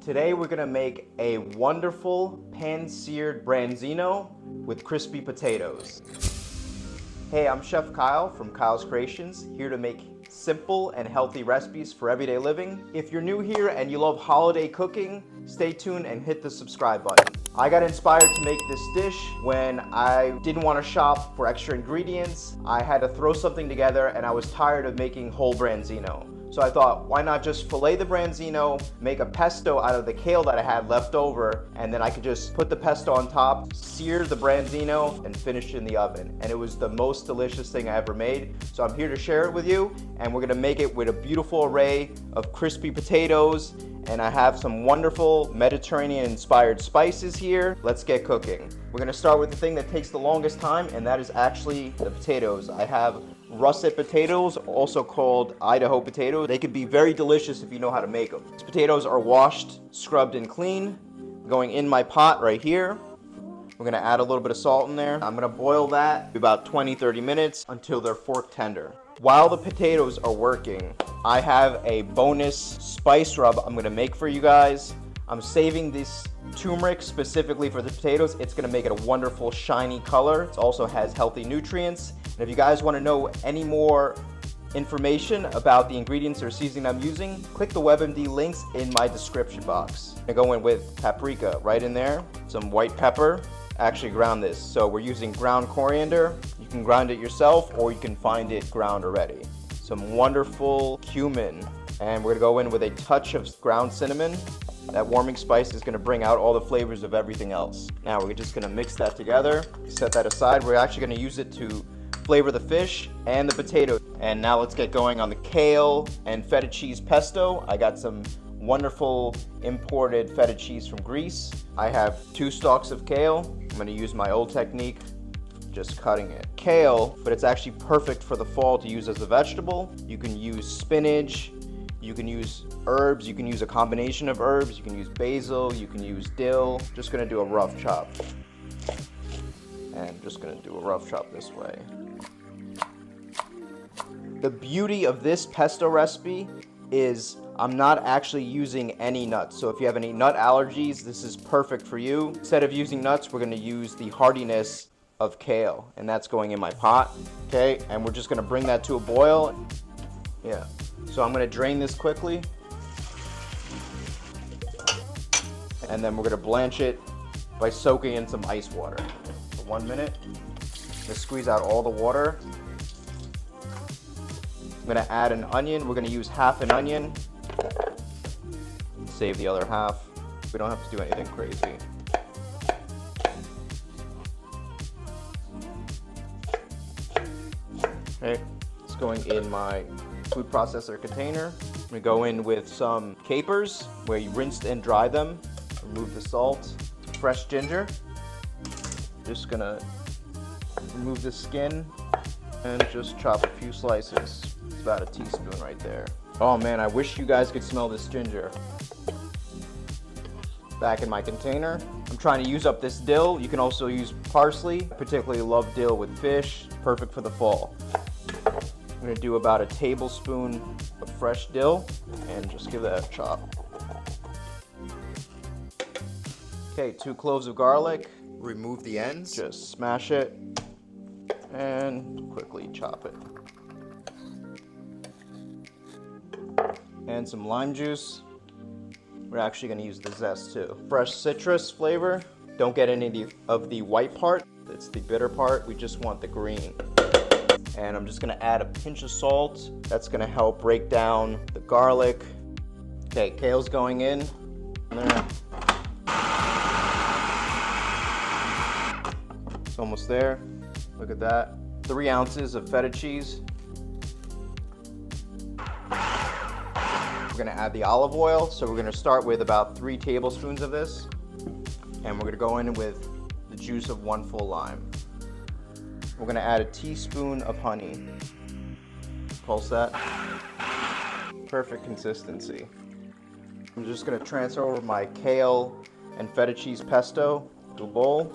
Today we're gonna make a wonderful pan-seared branzino with crispy potatoes. Hey, I'm Chef Kyle from Kyle's Creations, here to make simple and healthy recipes for everyday living. If you're new here and you love holiday cooking, stay tuned and hit the subscribe button. I got inspired to make this dish when I didn't want to shop for extra ingredients. I had to throw something together and I was tired of making whole branzino. So I thought, why not just fillet the branzino, make a pesto out of the kale that I had left over, and then I could just put the pesto on top, sear the branzino, and finish it in the oven. And it was the most delicious thing I ever made. So I'm here to share it with you, and we're gonna make it with a beautiful array of crispy potatoes, and I have some wonderful Mediterranean-inspired spices here. Let's get cooking. We're gonna start with the thing that takes the longest time, and that is actually the potatoes. I have russet potatoes, also called Idaho potatoes. They can be very delicious if you know how to make them. These potatoes are washed, scrubbed, and clean. Going in my pot right here. We're gonna add a little bit of salt in there. I'm gonna boil that for about 20-30 minutes until they're fork tender. While the potatoes are working, I have a bonus spice rub I'm gonna make for you guys. I'm saving this turmeric specifically for the potatoes. It's gonna make it a wonderful shiny color. It also has healthy nutrients. And if you guys wanna know any more information about the ingredients or seasoning I'm using, click the WebMD links in my description box. I'm gonna go in with paprika right in there, some white pepper. Actually ground this. So we're using ground coriander. You can grind it yourself or you can find it ground already. Some wonderful cumin. And we're gonna go in with a touch of ground cinnamon. That warming spice is gonna bring out all the flavors of everything else. Now we're just gonna mix that together, set that aside. We're actually gonna use it to flavor the fish and the potato. And now let's get going on the kale and feta cheese pesto. I got some wonderful imported feta cheese from Greece. I have 2 stalks of kale. I'm gonna use my old technique, just cutting it. Kale, but it's actually perfect for the fall to use as a vegetable. You can use spinach, you can use herbs, you can use a combination of herbs, you can use basil, you can use dill. Just gonna do a rough chop. And just gonna do a rough chop this way. The beauty of this pesto recipe is I'm not actually using any nuts. So if you have any nut allergies, this is perfect for you. Instead of using nuts, we're gonna use the hardiness of kale, and that's going in my pot, okay? And we're just gonna bring that to a boil. Yeah, so I'm gonna drain this quickly. And then we're gonna blanch it by soaking in some ice water for 1 minute. Just squeeze out all the water. I'm gonna add an onion. We're gonna use half an onion. Save the other half. We don't have to do anything crazy. Okay, it's going in my food processor container. I'm gonna go in with some capers where you rinsed and dry them. Remove the salt. Fresh ginger. Just gonna remove the skin and just chop a few slices. It's about a teaspoon right there. Oh man, I wish you guys could smell this ginger. Back in my container. I'm trying to use up this dill. You can also use parsley. I particularly love dill with fish. Perfect for the fall. I'm gonna do about a tablespoon of fresh dill and just give that a chop. Okay, 2 cloves of garlic. Remove the ends. Just smash it and quickly chop it. And some lime juice. We're actually gonna use the zest too. Fresh citrus flavor. Don't get any of the white part. It's the bitter part. We just want the green. And I'm just gonna add a pinch of salt. That's gonna help break down the garlic. Okay, kale's going in. There. It's almost there. Look at that. 3 ounces of feta cheese. We're gonna add the olive oil. So we're gonna start with about 3 tablespoons of this. And we're gonna go in with the juice of 1 full lime. We're gonna add a teaspoon of honey. Pulse that. Perfect consistency. I'm just gonna transfer over my kale and feta cheese pesto to a bowl.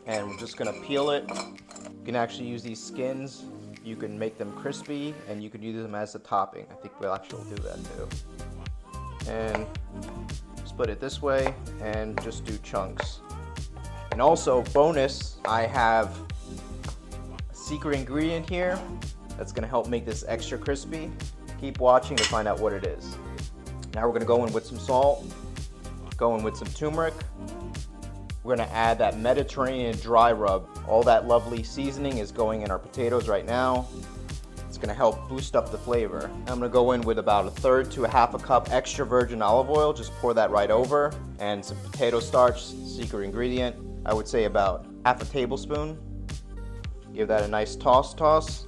And we're just gonna peel it. You can actually use these skins. You can make them crispy and you can use them as a topping. I think we'll actually do that too. and split it this way and just do chunks. And also, bonus, I have a secret ingredient here that's gonna help make this extra crispy. Keep watching to find out what it is. Now we're gonna go in with some salt, go in with some turmeric. We're gonna add that Mediterranean dry rub. All that lovely seasoning is going in our potatoes right now. It's gonna help boost up the flavor. I'm gonna go in with about 1/3 to 1/2 cup extra virgin olive oil. Just pour that right over. And some potato starch, secret ingredient. I would say about 1/2 tablespoon. Give that a nice toss.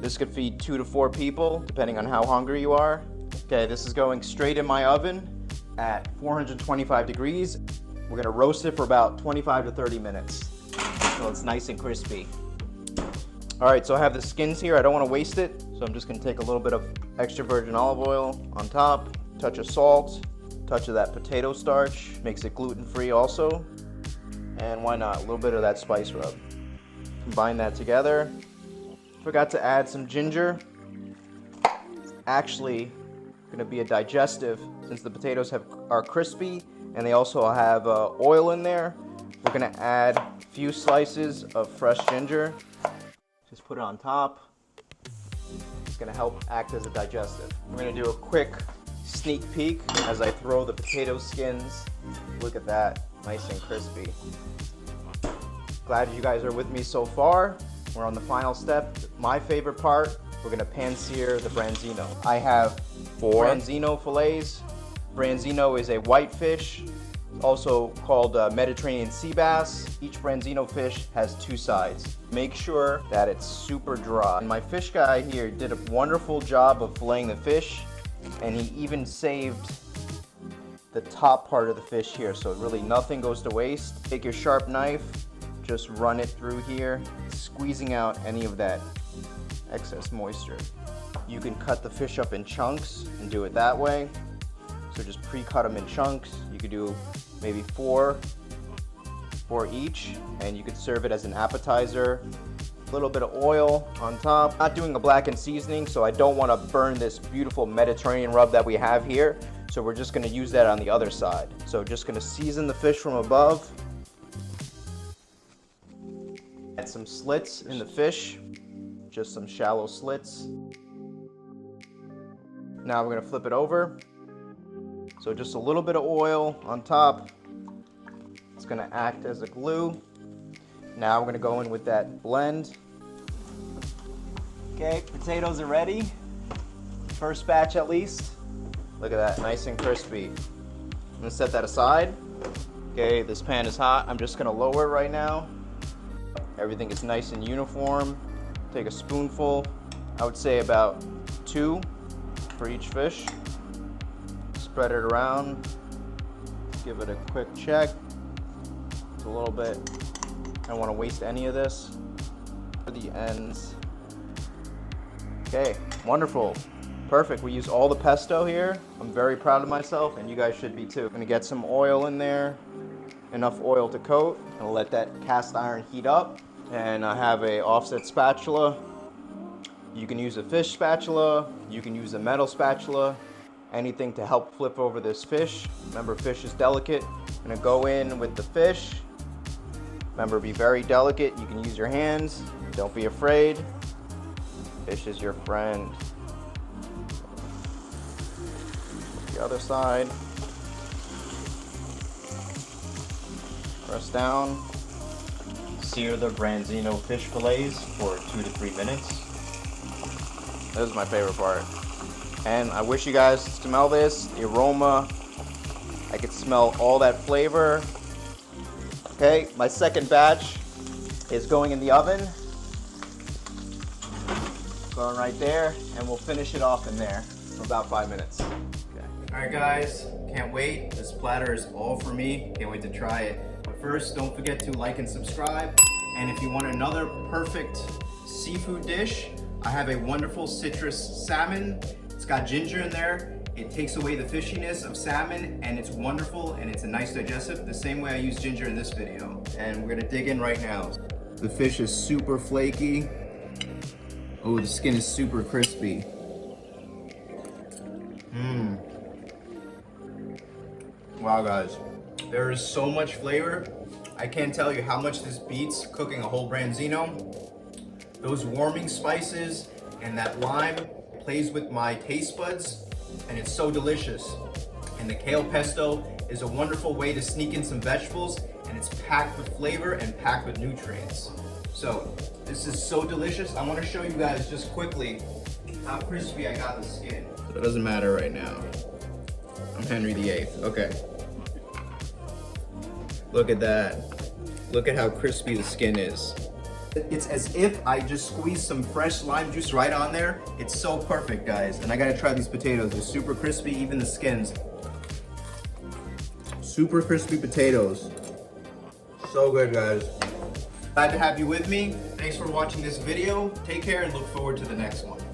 This could feed 2 to 4 people, depending on how hungry you are. Okay, this is going straight in my oven at 425 degrees. We're gonna roast it for about 25 to 30 minutes until it's nice and crispy. All right, so I have the skins here. I don't wanna waste it, so I'm just gonna take a little bit of extra virgin olive oil on top, touch of salt, touch of that potato starch, makes it gluten-free also. And why not, a little bit of that spice rub. Combine that together. Forgot to add some ginger. Actually, gonna be a digestive since the potatoes are crispy and they also have oil in there. We're gonna add a few slices of fresh ginger. Just put it on top. It's gonna help act as a digestive. We're gonna do a quick sneak peek as I throw the potato skins. Look at that, nice and crispy. Glad you guys are with me so far. We're on the final step. My favorite part, we're gonna pan-sear the Branzino. I have 4 Branzino fillets. Branzino is a white fish, also called Mediterranean sea bass. Each Branzino fish has 2 sides. Make sure that it's super dry. And my fish guy here did a wonderful job of filleting the fish, and he even saved the top part of the fish here, so really nothing goes to waste. Take your sharp knife, just run it through here, squeezing out any of that excess moisture. You can cut the fish up in chunks and do it that way. So just pre-cut them in chunks. You could do maybe 4 each, and you could serve it as an appetizer. A little bit of oil on top. Not doing a blackened seasoning, so I don't want to burn this beautiful Mediterranean rub that we have here. So we're just gonna use that on the other side. So just gonna season the fish from above. Add some slits in the fish, just some shallow slits. Now we're gonna flip it over. So just a little bit of oil on top. It's gonna act as a glue. Now we're gonna go in with that blend. Okay, potatoes are ready. First batch at least. Look at that, nice and crispy. I'm gonna set that aside. Okay, this pan is hot. I'm just gonna lower it right now. Everything is nice and uniform. Take a spoonful, I would say about 2 for each fish. Spread it around. Give it a quick check. It's a little bit, I don't want to waste any of this. For the ends. Okay, wonderful. Perfect, we use all the pesto here. I'm very proud of myself, and you guys should be too. I'm gonna get some oil in there. Enough oil to coat. I'll let that cast iron heat up. And I have a offset spatula. You can use a fish spatula, you can use a metal spatula, anything to help flip over this fish. Remember, fish is delicate. I'm gonna go in with the fish. Remember, be very delicate. You can use your hands. Don't be afraid. Fish is your friend. The other side. Press down. Sear the Branzino fish fillets for 2 to 3 minutes. This is my favorite part. And I wish you guys could smell this, the aroma. I could smell all that flavor. Okay, my second batch is going in the oven. Going right there, and we'll finish it off in there for about 5 minutes. Okay. All right, guys, can't wait. This platter is all for me. Can't wait to try it. But first, don't forget to like and subscribe. And if you want another perfect seafood dish, I have a wonderful citrus salmon. It's got ginger in there. It takes away the fishiness of salmon, and it's wonderful, and it's a nice digestive, the same way I use ginger in this video. And we're gonna dig in right now. The fish is super flaky. Oh, the skin is super crispy. Wow, guys, there is so much flavor. I can't tell you how much this beats cooking a whole branzino. Those warming spices and that lime plays with my taste buds, and it's so delicious. And the kale pesto is a wonderful way to sneak in some vegetables, and it's packed with flavor and packed with nutrients. So this is so delicious. I want to show you guys just quickly how crispy I got the skin. It doesn't matter right now. I'm Henry VIII. Okay. Look at that. Look at how crispy the skin is. It's as if I just squeezed some fresh lime juice right on there. It's so perfect, guys. And I gotta try these potatoes. They're super crispy, even the skins. Super crispy potatoes. So good, guys. Glad to have you with me. Thanks for watching this video. Take care and look forward to the next one.